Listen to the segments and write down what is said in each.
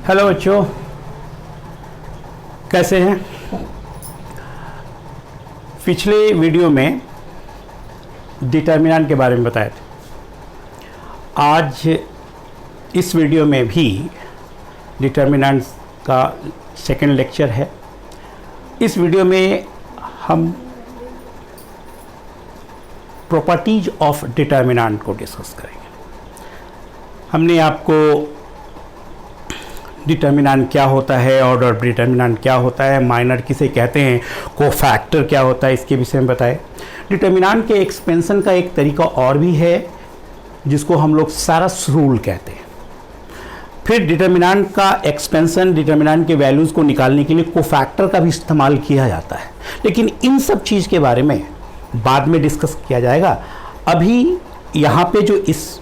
Hello बच्चों, कैसे हैं? पिछले वीडियो में डिटर्मिनेंट के बारे में बताए थे। आज इस वीडियो में भी डिटर्मिनेंट का सेकंड लेक्चर है। इस वीडियो में हम प्रॉपर्टीज ऑफ डिटर्मिनेंट को डिस्कस करेंगे। हमने आपको डिटर्मिनेंट क्या होता है, ऑर्डर ऑफ डिटर्मिनेंट क्या होता है, माइनर किसे कहते हैं, कोफैक्टर क्या होता है, इसके विषय में बताए। डिटर्मिनेंट के एक्सपेंशन का एक तरीका और भी है जिसको हम लोग सारस रूल कहते हैं। फिर डिटर्मिनेंट का एक्सपेंशन, डिटर्मिनेंट के वैल्यूज़ को निकालने के लिए कोफैक्टर का भी इस्तेमाल किया जाता है, लेकिन इन सब चीज़ के बारे में बाद में डिस्कस किया जाएगा। अभी यहाँ पे जो इस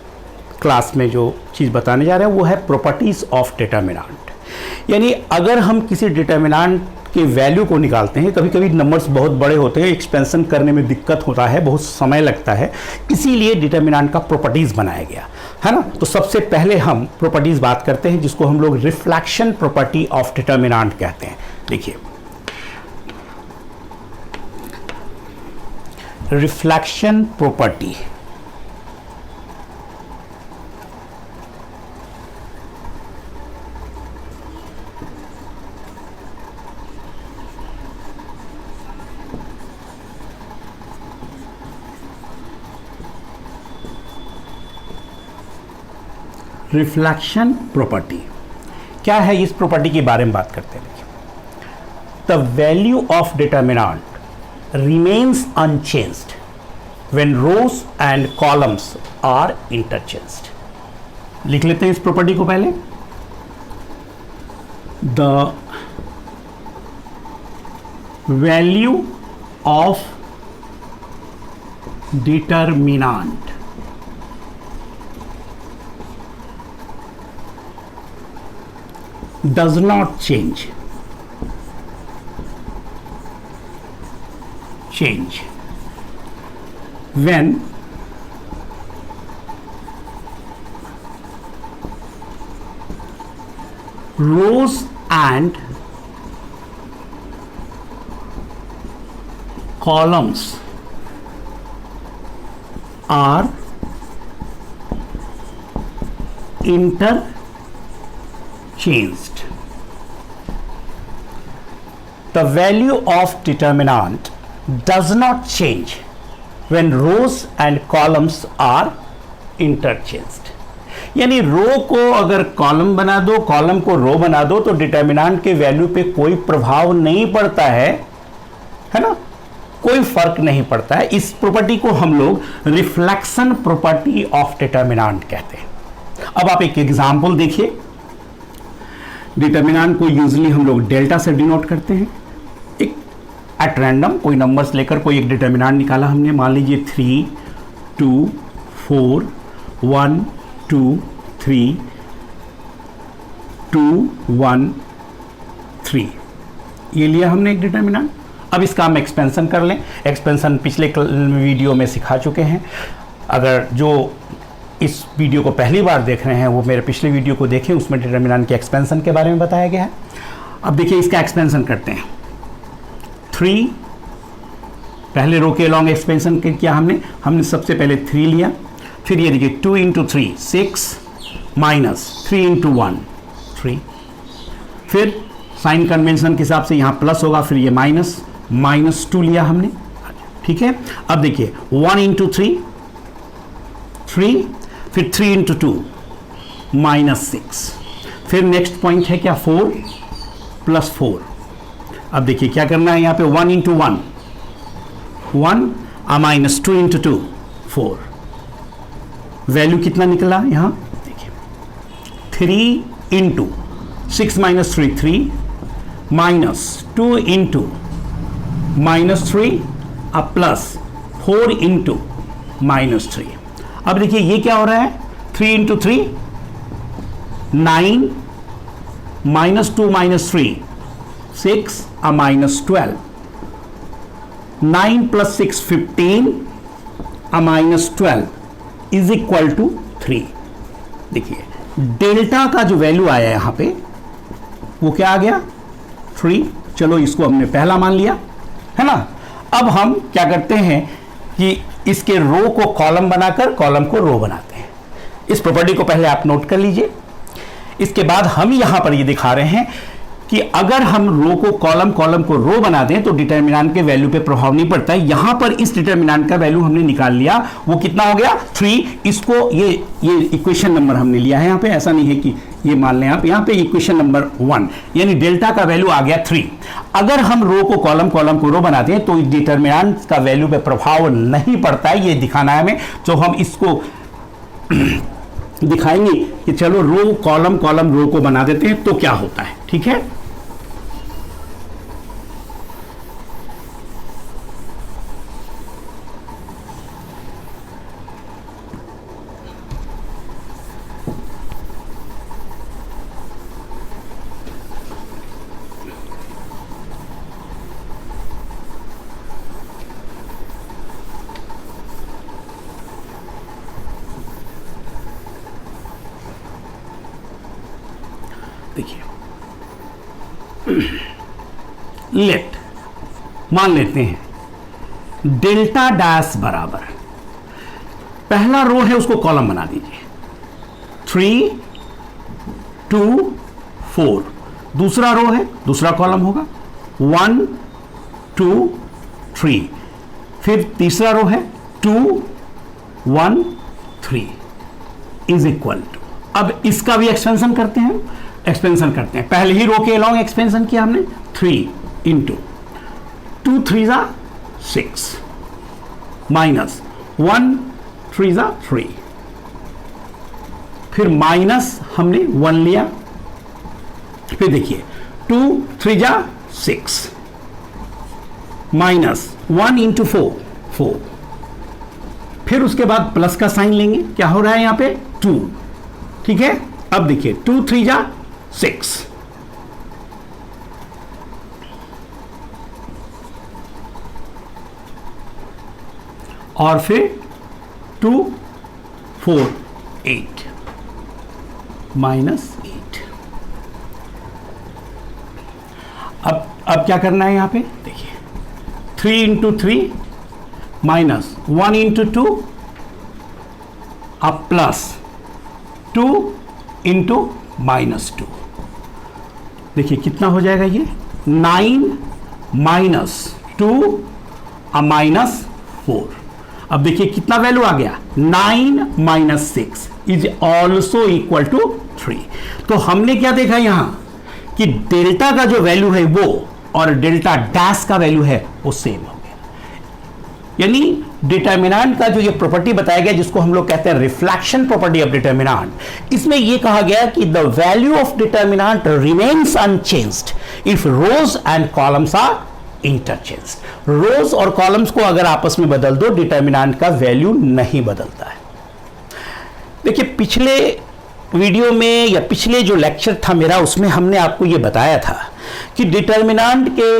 क्लास में जो चीज़ बताने जा रहे हैं वो है प्रॉपर्टीज़ ऑफ डिटर्मिनेंट। यानी अगर हम किसी डिटर्मिनेंट के वैल्यू को निकालते हैं, कभी कभी नंबर्स बहुत बड़े होते हैं, एक्सपेंशन करने में दिक्कत होता है, बहुत समय लगता है, इसीलिए डिटर्मिनेंट का प्रॉपर्टीज़ बनाया गया है ना। तो सबसे पहले हम प्रॉपर्टीज़ बात करते हैं जिसको हम लोग रिफ्लेक्शन प्रॉपर्टी ऑफ डिटर्मिनेंट कहते हैं। देखिए, रिफ्लेक्शन प्रॉपर्टी रिफ्लेक्शन प्रॉपर्टी क्या है, इस प्रॉपर्टी के बारे में बात करते हैं। The value of determinant remains unchanged when rows and columns are interchanged. लिख लेते हैं इस प्रॉपर्टी को पहले। The value of determinant does not change when rows and columns are interchanged. The value of determinant does not change when rows and columns are interchanged. यानी रो को अगर column बना दो, कॉलम को रो बना दो, तो डिटर्मिनेंट के वैल्यू पे कोई प्रभाव नहीं पड़ता है ना, कोई फर्क नहीं पड़ता है। इस प्रॉपर्टी को हम लोग रिफ्लेक्शन प्रॉपर्टी ऑफ डिटर्मिनेंट कहते हैं। अब आप एक एग्जांपल देखिए। डिटर्मिनेंट को यूजुअली हम लोग डेल्टा से डिनोट करते हैं। एक एट रैंडम कोई नंबर्स लेकर कोई एक डिटर्मिनेंट निकाला हमने, मान लीजिए 3 2 4 1 2 3 2 1 3, ये लिया हमने एक डिटर्मिनेंट। अब इसका हम एक्सपेंशन कर लें। एक्सपेंशन पिछले वीडियो में सिखा चुके हैं। अगर जो इस वीडियो को पहली बार देख रहे हैं वो मेरे पिछले वीडियो को देखें, उसमें डिटर्मिनेंट के एक्सपेंशन के बारे में बताया गया है। अब देखिए इसका एक्सपेंशन करते हैं। 3 पहले रो के लॉन्ग एक्सपेंशन किया हमने सबसे पहले 3 लिया, फिर ये देखिए 2 इंटू 3 6 माइनस 3 इंटू 1 3, फिर साइन कन्वेंशन के हिसाब से यहाँ प्लस होगा, फिर ये माइनस 2 लिया हमने, ठीक है। अब देखिए 1 इंटू 3 3, फिर 3 इंटू 2 -6, फिर नेक्स्ट पॉइंट है क्या 4 प्लस 4। अब देखिए क्या करना है यहाँ पे 1 इंटू 1 माइनस 2 इंटू 2 4, वैल्यू कितना निकला यहाँ देखिए 3 इंटू 6 माइनस 3 3 माइनस 2 इंटू -3 अब प्लस 4 इंटू -3। अब देखिए ये क्या हो रहा है 3 into 3 9 -2 -3 6 -12 9 plus 6 15 -12 is equal to 3। देखिए डेल्टा का जो वैल्यू आया यहां पे वो क्या आ गया 3। चलो इसको हमने पहला मान लिया, है ना। अब हम क्या करते हैं कि इसके रो को कॉलम बनाकर कॉलम को रो बनाते हैं। इस प्रॉपर्टी को पहले आप नोट कर लीजिए। इसके बाद हम यहां पर ये दिखा रहे हैं कि अगर हम रो को कॉलम, कॉलम को रो बना दें तो डिटर्मिनेंट के वैल्यू पे प्रभाव नहीं पड़ता है। यहां पर इस डिटर्मिनेंट का वैल्यू हमने निकाल लिया, वो कितना हो गया 3। इसको ये इक्वेशन नंबर हमने लिया है यहां पे, ऐसा नहीं है कि ये मान लें आप, यहां पे इक्वेशन नंबर 1 यानी डेल्टा का वैल्यू आ गया 3। अगर हम रो को कॉलम, कॉलम को रो बनाते हैं तो इस डिटर्मिनेंट का वैल्यू पे प्रभाव नहीं पड़ता है, ये दिखाना है हमें। तो हम इसको दिखाएंगे कि चलो रो कॉलम, कॉलम रो को बना देते हैं तो क्या होता है, ठीक है। देखिए लेट मान लेते हैं डेल्टा डैश बराबर, पहला रो है उसको कॉलम बना दीजिए 3 2 4, दूसरा रो है दूसरा कॉलम होगा 1 2 3, फिर तीसरा रो है 2 1 3 इज इक्वल टू, अब इसका भी एक्सपेंशन करते हैं, एक्सपेंशन करते हैं। पहले ही रो के अलोंग एक्सपेंशन किया हमने 3 इंटू 2 3 जा 6 माइनस 1 3 जा 3, फिर माइनस हमने 1 लिया, फिर देखिए 2 3 जा 6 माइनस 1 इंटू 4 4, फिर उसके बाद प्लस का साइन लेंगे, क्या हो रहा है यहां पे 2, ठीक है। अब देखिए 2 3 जा 6, और फिर 2 4 8 माइनस 8। अब क्या करना है यहां पे, देखिए 3 इंटू 3 माइनस 1 इंटू 2, अब प्लस 2 इंटू माइनस 2, देखिए कितना हो जाएगा ये 9 माइनस 2 माइनस 4। अब देखिए कितना वैल्यू आ गया 9 minus 6 is also equal to 3। तो हमने क्या देखा यहां कि डेल्टा का जो वैल्यू है वो और डेल्टा डैश का वैल्यू है वो सेम हो गया, यानी डिटर्मिनेंट का जो ये प्रॉपर्टी बताया गया जिसको हम लोग कहते हैं रिफ्लेक्शन प्रॉपर्टी ऑफ डिटर्मिनेंट, इसमें ये कहा गया कि the value of determinant remains unchanged if rows and columns are interchanged. Rows और कॉलम्स को अगर आपस में बदल दो डिटर्मिनेंट का वैल्यू नहीं बदलता है। देखिए पिछले वीडियो में या पिछले जो लेक्चर था मेरा उसमें हमने आपको ये बताया था कि डिटर्मिनेंट के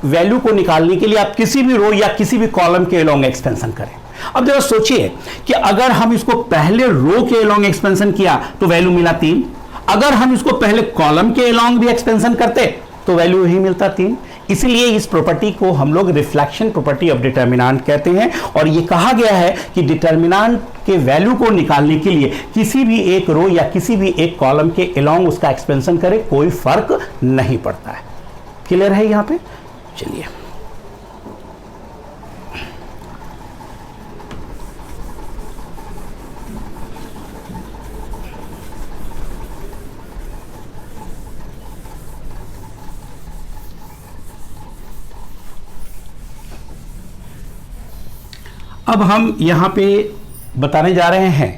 वैल्यू को निकालने के लिए आप किसी भी रो या किसी भी कॉलम के अलोंग एक्सपेंशन करें। अब जरा सोचिए कि अगर हम इसको पहले रो के अलोंग एक्सपेंशन किया तो वैल्यू मिला 3, अगर हम इसको पहले कॉलम के अलोंग भी एक्सपेंशन करते तो वैल्यू ही मिलता 3। इसलिए इस प्रॉपर्टी को हम लोग रिफ्लेक्शन प्रॉपर्टी ऑफ डिटर्मिनेंट कहते हैं, और ये कहा गया है कि डिटर्मिनेंट के वैल्यू को निकालने के लिए किसी भी एक रो या किसी भी एक कॉलम के अलोंग उसका एक्सपेंशन करें कोई फर्क नहीं पड़ता है। क्लियर है यहां पे? चलिए अब हम यहां पे बताने जा रहे हैं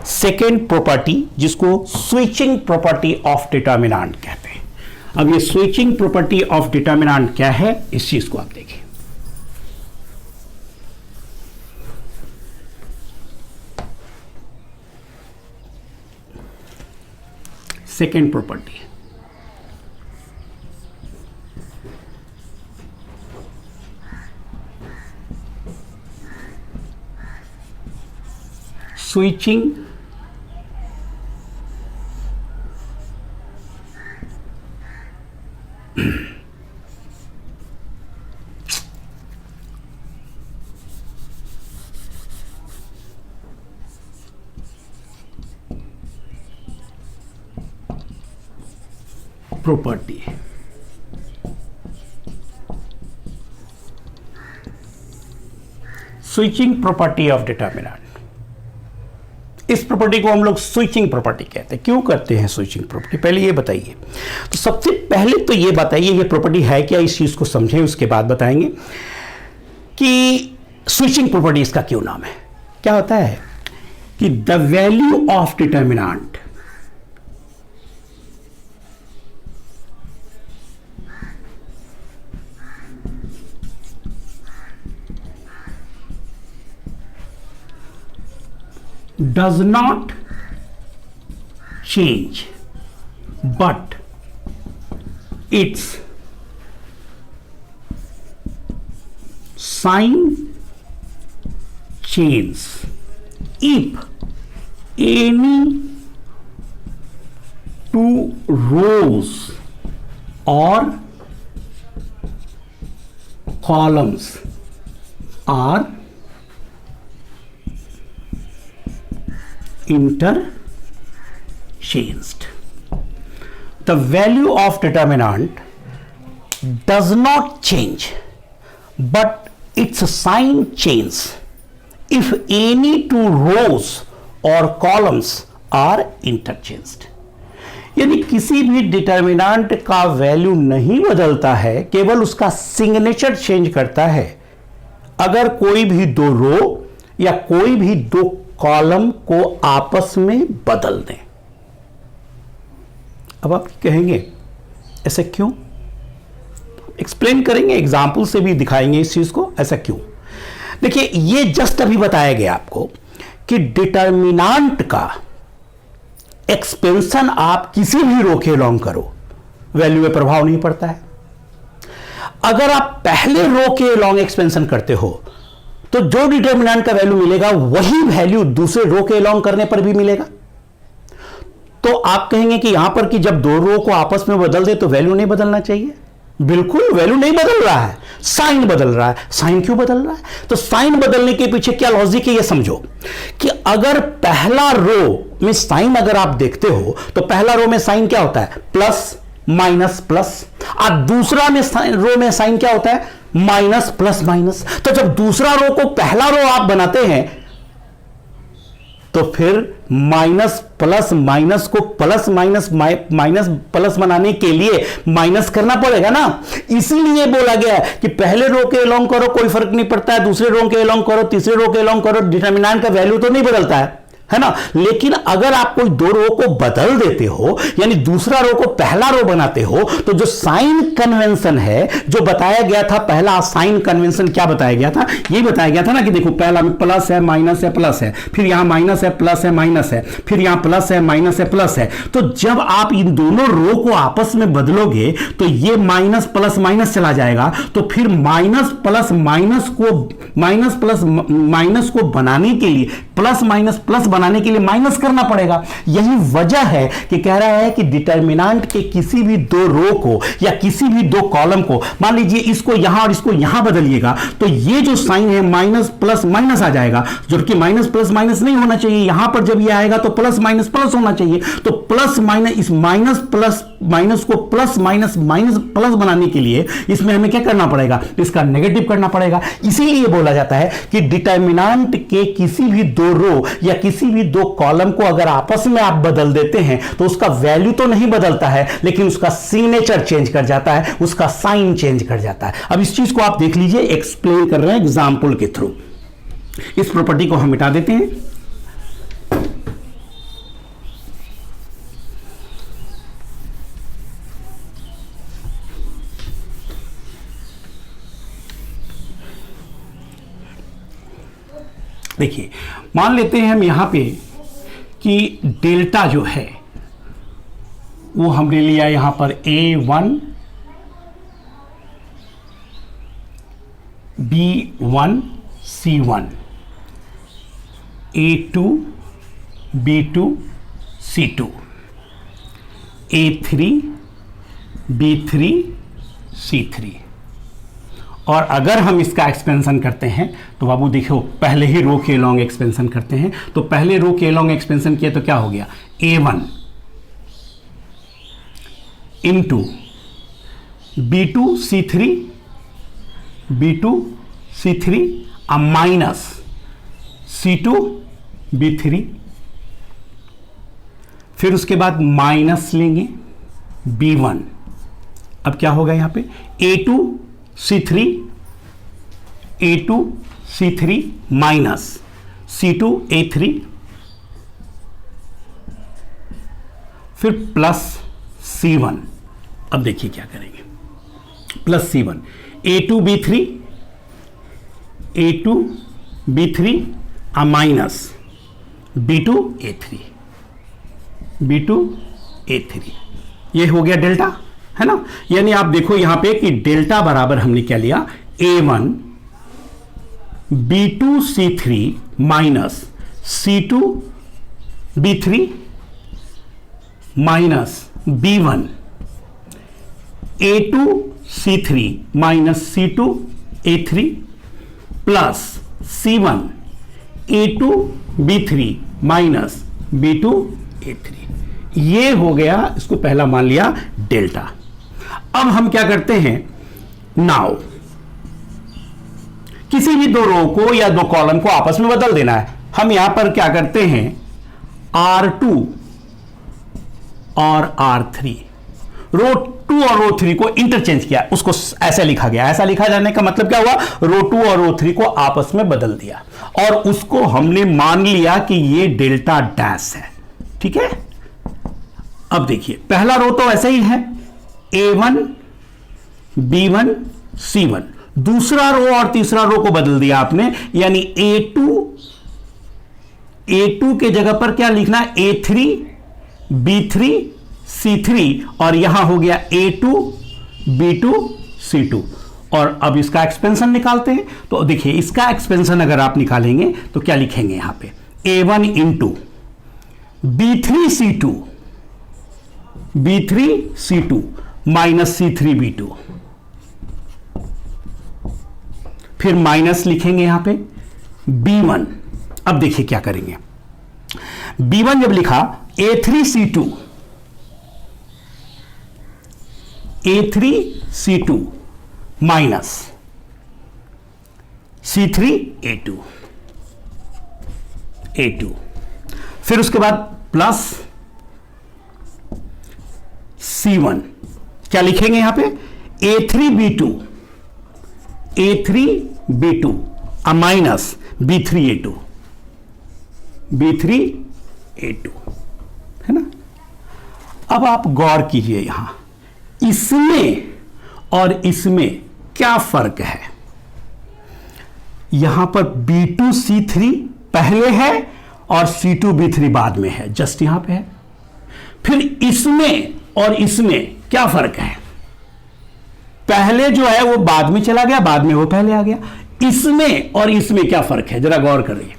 सेकेंड प्रॉपर्टी जिसको स्विचिंग प्रॉपर्टी ऑफ डिटर्मिनेंट कहते हैं। अब ये स्विचिंग प्रॉपर्टी ऑफ डिटर्मिनेंट क्या है इस चीज को आप देखिए। Second property switching property, switching property of determinant. इस प्रॉपर्टी को हम लोग स्विचिंग प्रॉपर्टी कहते हैं। क्यों करते हैं स्विचिंग प्रॉपर्टी, पहले ये बताइए। तो सबसे पहले तो ये बताइए ये प्रॉपर्टी है क्या, इस चीज को समझें, उसके बाद बताएंगे कि स्विचिंग प्रॉपर्टी इसका क्यों नाम है। क्या होता है कि the value of determinant does not change, but its sign changes if any two rows or columns are interchanged. The value of determinant does not change, but its sign changes if any two rows or columns are interchanged. यानी किसी भी determinant का value नहीं बदलता है, केवल उसका signature change करता है अगर कोई भी दो रो या कोई भी दो कॉलम को आपस में बदल दें। अब आप कहेंगे ऐसा क्यों, एक्सप्लेन करेंगे, एग्जाम्पल से भी दिखाएंगे इस चीज को, ऐसा क्यों। देखिए ये जस्ट अभी बताया गया आपको कि डिटर्मिनेंट का एक्सपेंशन आप किसी भी रो के लॉन्ग करो, वैल्यू में प्रभाव नहीं पड़ता है। अगर आप पहले रो के लॉन्ग एक्सपेंशन करते हो तो जो डिटर्मिनेंट का वैल्यू मिलेगा वही वैल्यू दूसरे रो के अलॉन्ग करने पर भी मिलेगा। तो आप कहेंगे कि यहां पर कि जब दो रो को आपस में बदल दे तो वैल्यू नहीं बदलना चाहिए। बिल्कुल वैल्यू नहीं बदल रहा है, साइन बदल रहा है। साइन क्यों बदल रहा है, तो साइन बदलने के पीछे क्या लॉजिक है ये समझो कि अगर पहला रो में साइन अगर आप देखते हो तो पहला रो में साइन क्या होता है, प्लस माइनस प्लस, और दूसरा में रो में साइन क्या होता है, माइनस प्लस माइनस। तो जब दूसरा रो को पहला रो आप बनाते हैं तो फिर माइनस प्लस माइनस को प्लस माइनस माइनस प्लस बनाने के लिए माइनस करना पड़ेगा ना। इसीलिए बोला गया है कि पहले रो के अलॉन्ग करो कोई फर्क नहीं पड़ता है, दूसरे रो के अलॉन्ग करो, तीसरे रो के अलॉन्ग करो, डिटर्मिनेंट का वैल्यू तो नहीं बदलता है ना। लेकिन अगर आप कोई दो रो को बदल देते हो, यानी दूसरा रो को पहला रो बनाते हो, तो जो साइन कन्वेंशन है जो बताया गया था, पहला साइन कन्वेंशन क्या बताया गया था, ये बताया गया था ना कि देखो पहला में प्लस है माइनस है प्लस है, फिर यहां माइनस है प्लस है माइनस है, फिर यहां प्लस है माइनस है प्लस है। तो जब आप इन दोनों रो को आपस में बदलोगे तो ये माइनस प्लस माइनस चला जाएगा, तो फिर माइनस प्लस माइनस को बनाने के लिए प्लस माइनस प्लस बनाने के लिए माइनस करना पड़ेगा। यही वजह है कि कह रहा है कि डिटर्मिनेंट के किसी भी दो रो को या किसी भी दो कॉलम को, मान लीजिए इसको यहां और इसको यहां बदलिएगा तो ये जो साइन है माइनस प्लस माइनस आ जाएगा, जबकि माइनस प्लस माइनस नहीं होना चाहिए। यहां पर जब ये आएगा तो प्लस माइनस प्लस होना चाहिए। तो प्लस माइनस, इस माइनस प्लस माइनस को प्लस माइनस माइनस प्लस बनाने के लिए इसमें हमें क्या करना पड़ेगा, इसका नेगेटिव करना पड़ेगा। इसीलिए बोला जाता है कि डिटर्मिनेंट के किसी भी दो रो या किसी भी दो कॉलम को अगर आपस में आप बदल देते हैं तो उसका वैल्यू तो नहीं बदलता है, लेकिन उसका सिग्नेचर चेंज कर जाता है, उसका साइन चेंज कर जाता है। अब इस चीज को आप देख लीजिए, एक्सप्लेन कर रहे हैं एग्जाम्पल के थ्रू। इस प्रॉपर्टी को हम मिटा देते हैं। देखिए मान लेते हैं हम यहां पे कि डेल्टा जो है वो हमने लिया यहां पर A1 B1 C1, A2 B2 C2, A3 B3 C3। और अगर हम इसका एक्सपेंशन करते हैं तो बाबू देखो, पहले ही रो के लॉन्ग एक्सपेंशन करते हैं, तो पहले रो के लॉन्ग एक्सपेंशन किया तो क्या हो गया, A1 into B2C3 minus C2B3, फिर उसके बाद माइनस लेंगे B1। अब क्या होगा यहां पे A2C3 माइनस C2A3, फिर प्लस C1। अब देखिए क्या करेंगे, plus C1 A2B3 minus B2A3, ये हो गया डेल्टा, है ना। यानी आप देखो यहां पे कि डेल्टा बराबर हमने क्या लिया, A1 B2C3 minus C2B3 minus B1 A2C3 minus C2A3 plus C1 A2B3 minus B2A3। ये हो गया, इसको पहला मान लिया डेल्टा। अब हम क्या करते हैं, नाउ किसी भी दो रो को या दो कॉलम को आपस में बदल देना है। हम यहां पर क्या करते हैं, R2 और R3, रो 2 और रो 3 को इंटरचेंज किया, उसको ऐसा लिखा गया। ऐसा लिखा जाने का मतलब क्या हुआ, रो 2 और रो 3 को आपस में बदल दिया और उसको हमने मान लिया कि ये डेल्टा डैश है, ठीक है। अब देखिए पहला रो तो ऐसा ही है, A1 B1 C1। दूसरा रो और तीसरा रो को बदल दिया आपने, यानी A2 के जगह पर क्या लिखना है, A3 B3 C3, और यहां हो गया A2 B2 C2। और अब इसका एक्सपेंशन निकालते हैं। तो देखिए इसका एक्सपेंशन अगर आप निकालेंगे तो क्या लिखेंगे यहां पे, A1 into B3 C2 minus C3 B2, फिर माइनस लिखेंगे यहां पे B1। अब देखिए क्या करेंगे, B1 जब लिखा A3 C2 minus C3 A2, फिर उसके बाद प्लस C1, क्या लिखेंगे यहां पे, A3 B2 minus B3 A2, है ना। अब आप गौर कीजिए यहां इसमें और इसमें क्या फर्क है। यहां पर B2C3 पहले है और C2B3 बाद में है, जस्ट यहां पे है। फिर इसमें और इसमें क्या फर्क है, पहले जो है वो बाद में चला गया, बाद में वो पहले आ गया। इसमें और इसमें क्या फर्क है, जरा गौर करिए।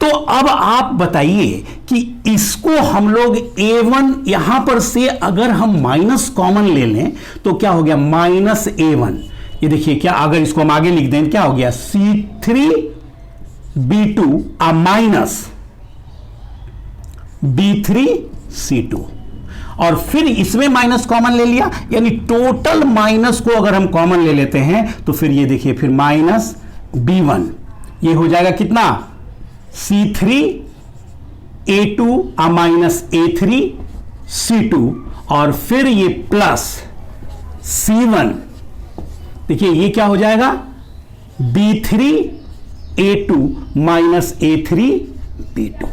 तो अब आप बताइए कि इसको हम लोग A1 यहां पर से अगर हम माइनस कॉमन ले लें तो क्या हो गया, माइनस A1। ये देखिए क्या, अगर इसको हम आगे लिख दें क्या हो गया, C3B2 माइनस B3C2, और फिर इसमें माइनस कॉमन ले लिया, यानी टोटल माइनस को अगर हम कॉमन ले लेते हैं तो फिर ये देखिए फिर माइनस B1, ये हो जाएगा कितना, C3A2 माइनस A3C2, और फिर ये प्लस C1, देखिए ये क्या हो जाएगा, B3A2 माइनस A3B2।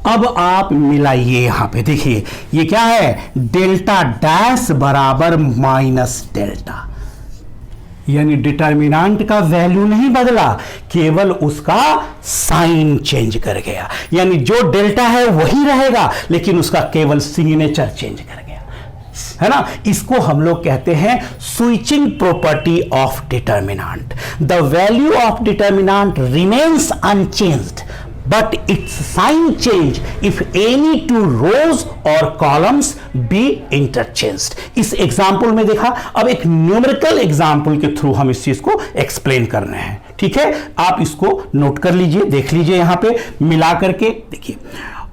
अब आप मिलाइए यहां पे, देखिए ये क्या है, डेल्टा डैश बराबर माइनस डेल्टा, यानी डिटर्मिनेंट का वैल्यू नहीं बदला, केवल उसका साइन चेंज कर गया। यानी जो डेल्टा है वही रहेगा, लेकिन उसका केवल सिग्नेचर चेंज कर गया, है ना। इसको हम लोग कहते हैं switching property of determinant. The value of determinant remains unchanged but its sign change if any two rows or columns be interchanged. इस एग्जाम्पल में देखा, अब एक न्यूमेरिकल एग्जाम्पल के थ्रू हम इस चीज को एक्सप्लेन कर रहे हैं। ठीक है, आप इसको नोट कर लीजिए, देख लीजिए यहां पे मिला करके देखिए।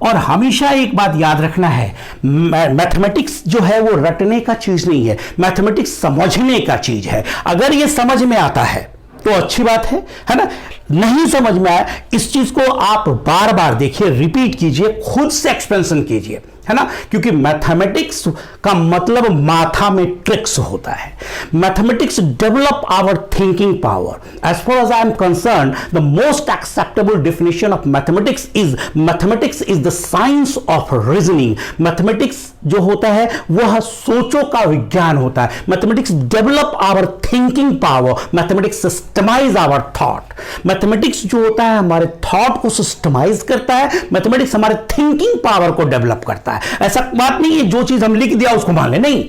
और हमेशा एक बात याद रखना है, मैथमेटिक्स जो है वो रटने का चीज नहीं है, मैथमेटिक्स समझने का चीज है। अगर ये समझ में आता है तो अच्छी बात है ना। नहीं समझ में आया, इस चीज को आप बार बार देखिए, रिपीट कीजिए, खुद से एक्सपेंशन कीजिए, है ना। क्योंकि मैथमेटिक्स का मतलब माथा में ट्रिक्स होता है। Mathematics develop our thinking power. As far as I am concerned, the most acceptable definition of mathematics is the science of reasoning. Mathematics जो होता है वह सोचों का विज्ञान होता है। Mathematics develop our thinking power, mathematics systemise our thought. Mathematics जो होता है हमारे थॉट को सिस्टमाइज करता है, मैथमेटिक्स हमारे थिंकिंग पावर को डेवलप करता है। ऐसा बात नहीं है जो चीज हम लिख दिया उसको मान ले, नहीं।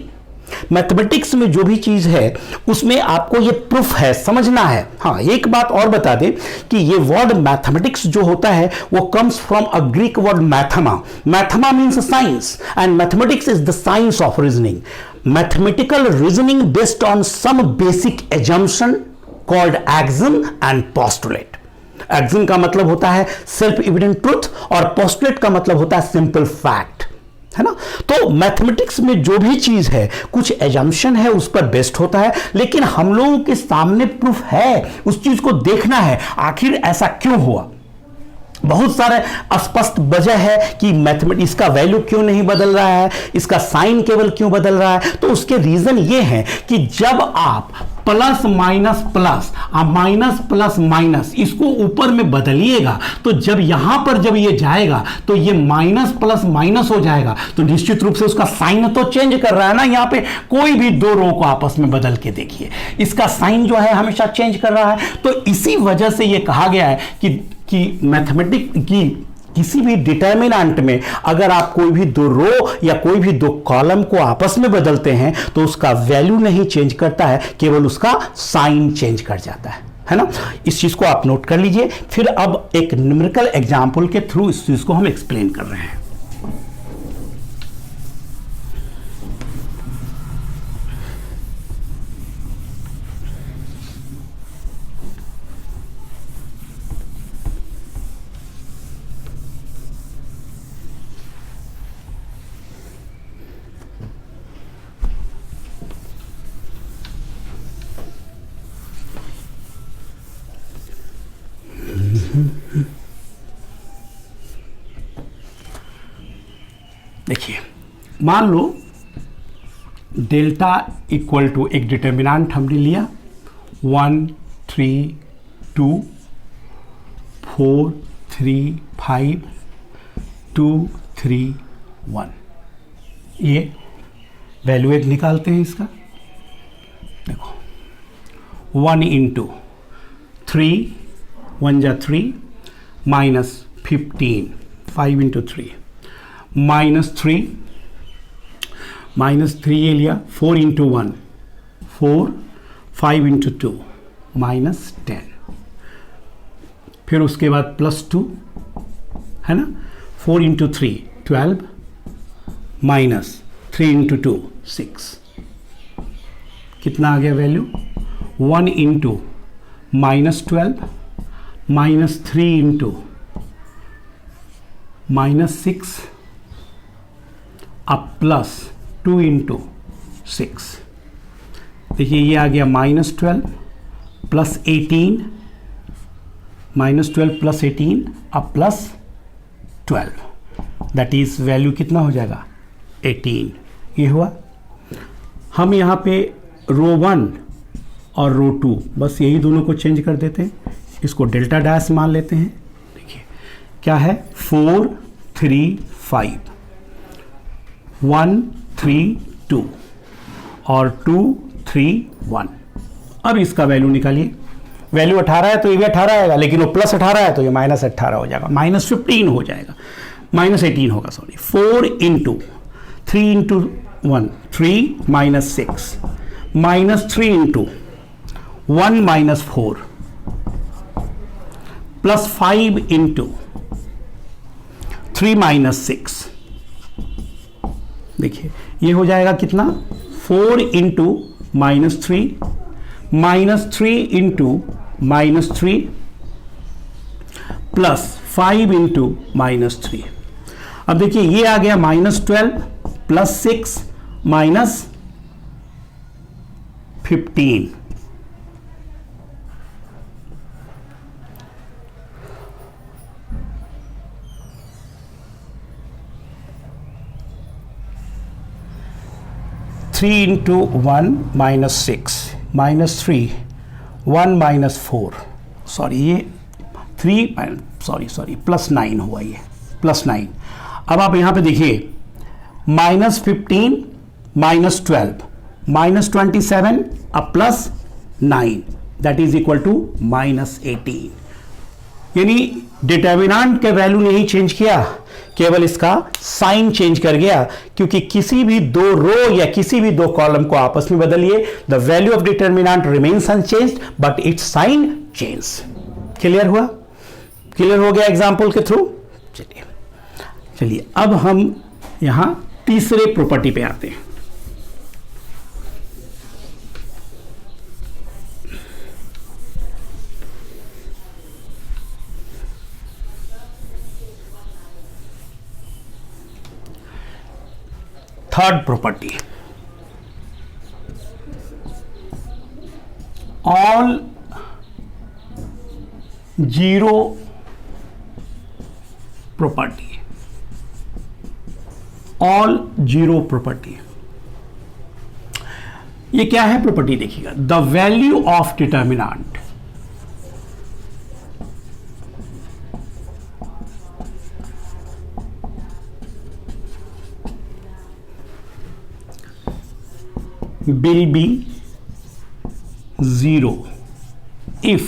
मैथमेटिक्स में जो भी चीज है उसमें आपको ये प्रूफ है, समझना है। हाँ, एक बात और बता दें कि ये वर्ड मैथमेटिक्स जो होता है वो comes from a Greek word mathema. Mathema means science and mathematics is the science of reasoning. Mathematical reasoning based on some basic assumption called axiom and postulate. Axiom का मतलब होता है सेल्फ एविडेंट ट्रूथ और postulate का मतलब होता है simple fact, है ना। तो मैथमेटिक्स में जो भी चीज है कुछ एजम्पशन है, उस पर बेस्ड होता है, लेकिन हम लोगों के सामने प्रूफ है, उस चीज को देखना है आखिर ऐसा क्यों हुआ। बहुत सारे स्पष्ट वजह है कि मैथमेटिक्स का वैल्यू क्यों नहीं बदल रहा है, इसका साइन केवल क्यों बदल रहा है। तो उसके रीजन ये है कि जब आप plus minus plus minus plus minus इसको ऊपर में बदलिएगा तो जब यहां पर जब ये जाएगा तो ये माइनस प्लस माइनस हो जाएगा, तो निश्चित रूप से उसका साइन तो चेंज कर रहा है ना। यहां पे कोई भी दो रो को आपस में बदल के देखिए, इसका साइन जो है हमेशा चेंज कर रहा है। तो इसी वजह से ये कहा गया है कि मैथमेटिक्स की किसी भी डिटर्मिनेंट में अगर आप कोई भी दो रो या कोई भी दो कॉलम को आपस में बदलते हैं तो उसका वैल्यू नहीं चेंज करता है, केवल उसका साइन चेंज कर जाता है ना। इस चीज को आप नोट कर लीजिए। फिर अब एक न्यूमेरिकल एग्जांपल के थ्रू इस चीज को हम एक्सप्लेन कर रहे हैं। देखिए, मान लो डेल्टा इक्वल टू एक डिटर्मिनेंट हमने लिया 1 3 2 4 3 5 2 3 1। ये वैल्यू एक निकालते हैं इसका। देखो 1 इंटू 3 1 जा 3 माइनस 15 5 इंटू 3 माइनस 3 ये लिया 4 इंटू 1 4 5 इंटू 2 माइनस 10, फिर उसके बाद +2 है ना। 4 इंटू 3 12 माइनस 3 इंटू 2 6। कितना आ गया वैल्यू? 1 इंटू -12 माइनस 3 इंटू -6 अब +2 इंटू 6। देखिए ये आ गया -12 प्लस 18 -12 प्लस 18 अब +12, दैट इज वैल्यू कितना हो जाएगा 18। ये हुआ। हम यहाँ पे रो 1 और रो 2 बस यही दोनों को चेंज कर देते हैं, इसको डेल्टा डैश मान लेते हैं। देखिए क्या है 4 3 5 1 3 2 और 2 3 1। अब इसका वैल्यू निकालिए। वैल्यू 18 है तो ये भी 18 आएगा, लेकिन वो +18 है तो ये -18 हो जाएगा, -15 हो जाएगा, -18 होगा sorry. 4 into 3 into 1 3 minus 6 -3 into 1 -4 +5 into 3 minus 6, देखिए ये हो जाएगा कितना, 4 इंटू -3 -3 इंटू -3 प्लस 5 इंटू -3। अब देखिए ये आ गया -12 plus 6 minus 15। Three into 1 -6 -3 1 -4, sorry ये 3 सॉरी +9 हुआ, ये +9। अब आप यहां पे देखिए -15 -12 -27 अब +9 दैट इज इक्वल टू -18। यानी डिटर्मिनेंट के वैल्यू नहीं चेंज किया, केवल इसका साइन चेंज कर गया, क्योंकि किसी भी दो रो या किसी भी दो कॉलम को आपस में बदलिए, the value of determinant remains unchanged but its sign change. Clear हुआ? क्लियर हो गया एग्जांपल के थ्रू? चलिए अब हम यहां तीसरे प्रॉपर्टी पे आते हैं। Third property, all zero property, all zero property. ये क्या है प्रॉपर्टी? देखिएगा, the value of determinant will be 0 if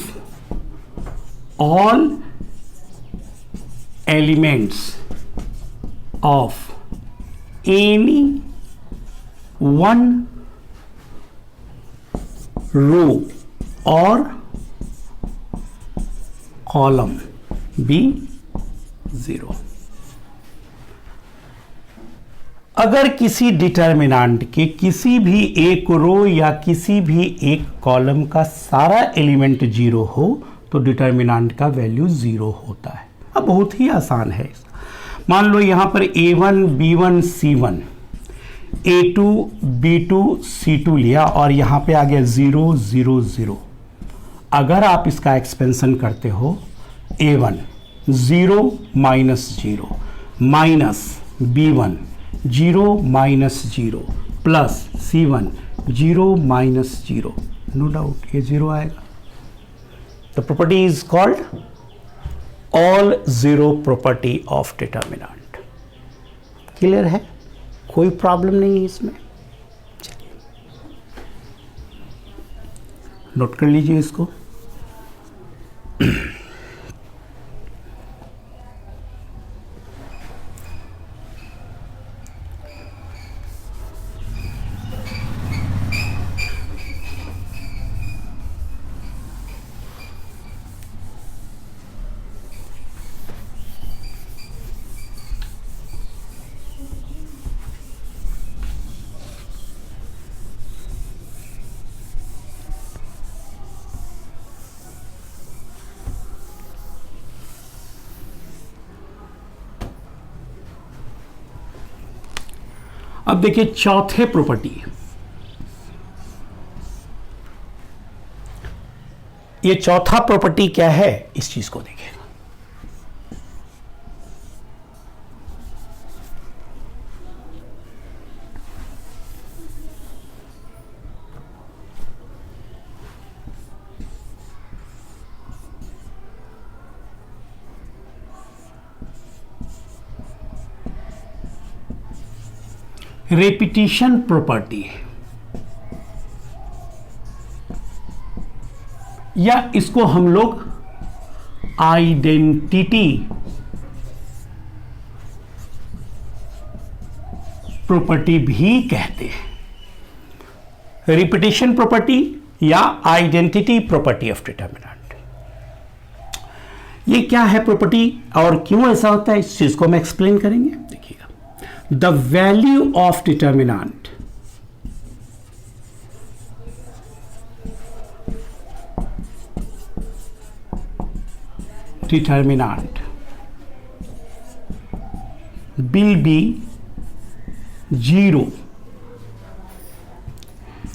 all elements of any one row or column be 0। अगर किसी डिटर्मिनेंट के किसी भी एक रो या किसी भी एक कॉलम का सारा एलिमेंट 0 हो तो डिटर्मिनेंट का वैल्यू 0 होता है। अब बहुत ही आसान है। मान लो यहां पर A1 B1 C1 A2 B2 C2 लिया और यहां पे आ गया 0 0 0। अगर आप इसका एक्सपेंशन करते हो A1 0 minus 0 minus B1 0 minus 0 plus C1 0 minus 0, no doubt ये 0 आएगा। The property is called all zero property of determinant. Clear है? कोई प्रॉब्लम नहीं है इसमें। चलिए नोट कर लीजिए इसको। अब देखिए चौथे प्रॉपर्टी, ये चौथा प्रॉपर्टी क्या है इस चीज को देखिए। रेपिटिशन प्रॉपर्टी, या इसको हम लोग आइडेंटिटी प्रॉपर्टी भी कहते हैं। रिपीटिशन प्रॉपर्टी या आइडेंटिटी प्रॉपर्टी ऑफ डिटर्मिनेंट। ये क्या है प्रॉपर्टी और क्यों ऐसा होता है, इस चीज को हम एक्सप्लेन करेंगे। देखिएगा, the value of determinant will be 0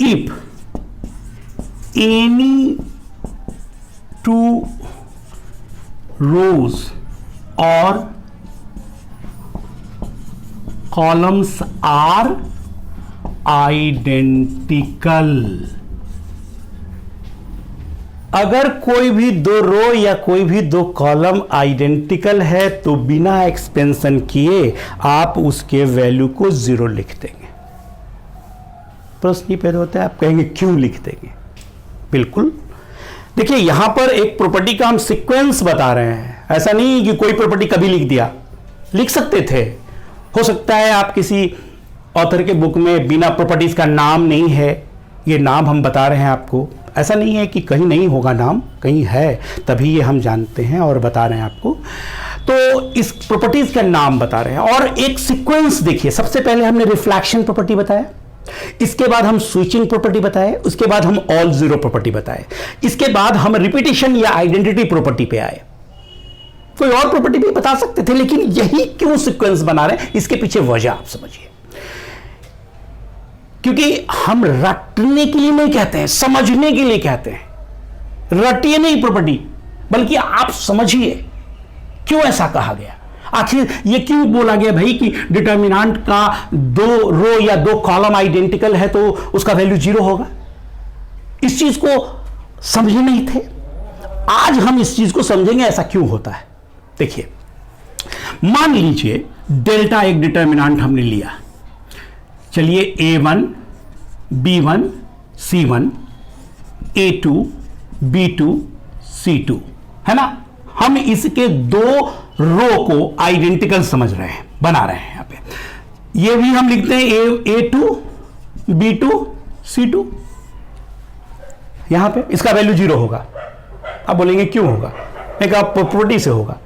if any two rows or columns are identical। अगर कोई भी दो रो या कोई भी दो कॉलम आइडेंटिकल है तो बिना एक्सपेंशन किए आप उसके वैल्यू को 0 लिख देंगे। प्रश्न ये पैदा होता है, आप कहेंगे क्यों लिख देंगे? बिल्कुल, देखिए यहां पर एक प्रॉपर्टी का हम सीक्वेंस बता रहे हैं। ऐसा नहीं कि कोई प्रॉपर्टी कभी लिख दिया, लिख सकते थे। हो सकता है आप किसी ऑथर के बुक में बिना प्रॉपर्टीज का नाम नहीं है, ये नाम हम बता रहे हैं आपको। ऐसा नहीं है कि कहीं नहीं होगा नाम, कहीं है, तभी ये हम जानते हैं और बता रहे हैं आपको। तो इस प्रॉपर्टीज का नाम बता रहे हैं और एक सीक्वेंस देखिए। सबसे पहले हमने रिफ्लेक्शन प्रॉपर्टी बताया, इसके बाद हम स्विचिंग प्रॉपर्टी बताए, उसके बाद हम ऑल जीरो प्रॉपर्टी बताए, इसके बाद हम रिपीटेशन या आइडेंटिटी प्रॉपर्टी पे आए। कोई और प्रॉपर्टी भी बता सकते थे, लेकिन यही क्यों सीक्वेंस बना रहे हैं, इसके पीछे वजह आप समझिए। क्योंकि हम रटने के लिए नहीं कहते हैं, समझने के लिए कहते हैं। रटिए नहीं प्रॉपर्टी, बल्कि आप समझिए क्यों ऐसा कहा गया। आखिर ये क्यों बोला गया भाई कि डिटर्मिनेंट का दो रो या दो कॉलम आइडेंटिकल है तो उसका वैल्यू 0 होगा। इस चीज को समझे नहीं थे, आज हम इस चीज को समझेंगे ऐसा क्यों होता है। देखिए, मान लीजिए डेल्टा एक डिटर्मिनेंट हमने लिया। चलिए A1, B1, C1, A2, B2, C2 है ना। हम इसके दो रो को आइडेंटिकल समझ रहे हैं, बना रहे हैं। यहां पे ये भी हम लिखते हैं A2, B2, C2। यहां पे इसका वैल्यू 0 होगा। अब बोलेंगे क्यों होगा? एक प्रॉपर्टी से होगा।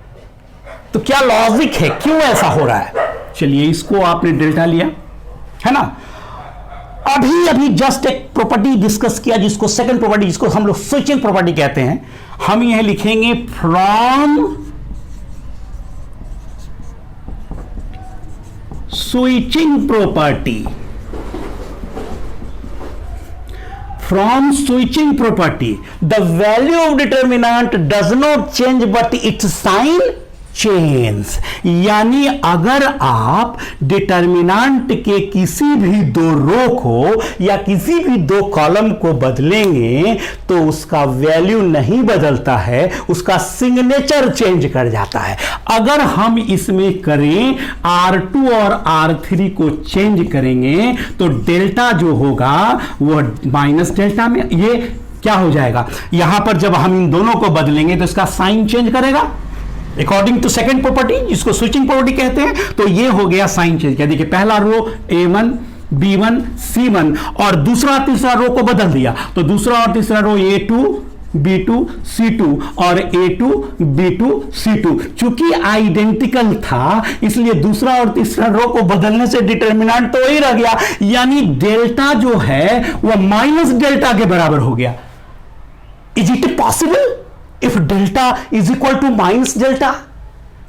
तो क्या लॉजिक है, क्यों ऐसा हो रहा है? चलिए, इसको आपने डेल्टा लिया है ना। अभी जस्ट एक प्रॉपर्टी डिस्कस किया जिसको सेकंड प्रॉपर्टी, जिसको हम लोग स्विचिंग प्रॉपर्टी कहते हैं। हम यह लिखेंगे from switching property, from switching property the value of determinant does not change but its sign change. यानी अगर आप डिटर्मिनेंट के किसी भी दो रो को या किसी भी दो कॉलम को बदलेंगे तो उसका वैल्यू नहीं बदलता है, उसका सिग्नेचर चेंज कर जाता है। अगर हम इसमें करें R2 और R3 को चेंज करेंगे तो डेल्टा जो होगा वो माइनस डेल्टा में ये क्या हो जाएगा। यहां पर जब हम इन दोनों को बदलेंगे तो इसका साइन चेंज करेगा अकॉर्डिंग टू सेकंड प्रॉपर्टी, जिसको स्विचिंग प्रॉपर्टी कहते हैं। तो ये हो गया साइन चेंज। क्या देखिए, पहला रो A1, B1, C1 और दूसरा तीसरा रो को बदल दिया तो दूसरा और तीसरा रो A2, B2, C2 और A2, B2, C2 चूंकि आइडेंटिकल था इसलिए दूसरा और तीसरा रो को बदलने से डिटर्मिनेंट तो वही रह गया। यानी डेल्टा जो है वह माइनस डेल्टा के बराबर हो गया। Is it possible if delta is equal to minus delta?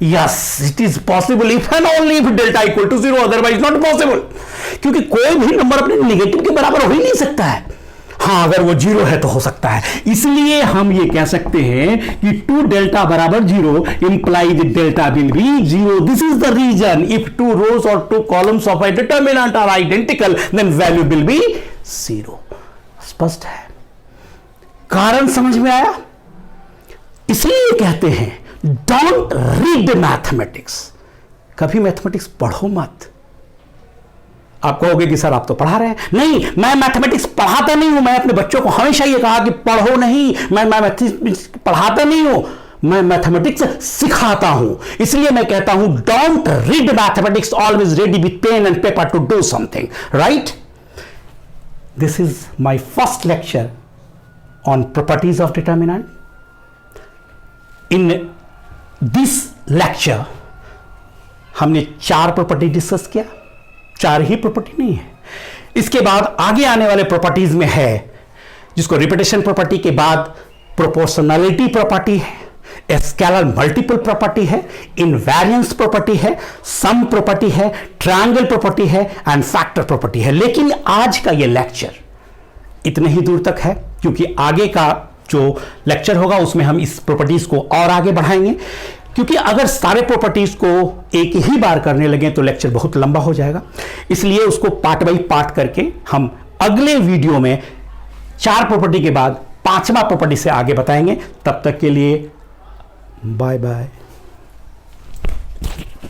Yes, it is possible if and only if delta equal to 0, otherwise not possible। क्योंकि कोई भी नंबर अपने नेगेटिव के बराबर हो ही नहीं सकता है। हाँ, अगर वो 0 है तो हो सकता है। इसलिए हम ये कह सकते हैं कि 2 डेल्टा बराबर 0 implies delta will be 0। This is the reason if 2 rows or 2 columns of a determinant are identical then value will be 0। स्पष्ट है, कारण समझ में आया। इसलिए कहते हैं डोंट रीड मैथमेटिक्स, कभी मैथमेटिक्स पढ़ो मत। आप कहोगे कि सर आप तो पढ़ा रहे हैं। नहीं, मैं मैथमेटिक्स पढ़ाता नहीं हूं। मैं अपने बच्चों को हमेशा ये कहा कि पढ़ो नहीं, मैं मैथमेटिक्स पढ़ाता नहीं हूं, मैं मैथमेटिक्स सिखाता हूं। इसलिए मैं कहता हूं don't read mathematics, always ready with pen and paper to do something, right. This is my first lecture on properties of determinant. In this lecture हमने 4 प्रॉपर्टी डिस्कस किया, 4 ही प्रॉपर्टी नहीं है। इसके बाद आगे आने वाले प्रॉपर्टीज में है जिसको रिपीटेशन प्रॉपर्टी के बाद प्रोपोर्शनलिटी प्रॉपर्टी है, स्केलर मल्टीपल प्रॉपर्टी है, इनवेरिएंस प्रॉपर्टी है, सम प्रॉपर्टी है, ट्रायंगल प्रॉपर्टी है एंड फैक्टर प्रॉपर्टी है। लेकिन आज का ये लेक्चर इतने ही दूर तक है, क्योंकि आगे का जो लेक्चर होगा उसमें हम इस प्रॉपर्टीज को और आगे बढ़ाएंगे, क्योंकि अगर सारे प्रॉपर्टीज को एक ही बार करने लगे तो लेक्चर बहुत लंबा हो जाएगा। इसलिए उसको पार्ट बाय पार्ट करके हम अगले वीडियो में 4 प्रॉपर्टी के बाद 5वां प्रॉपर्टी से आगे बताएंगे। तब तक के लिए बाय बाय।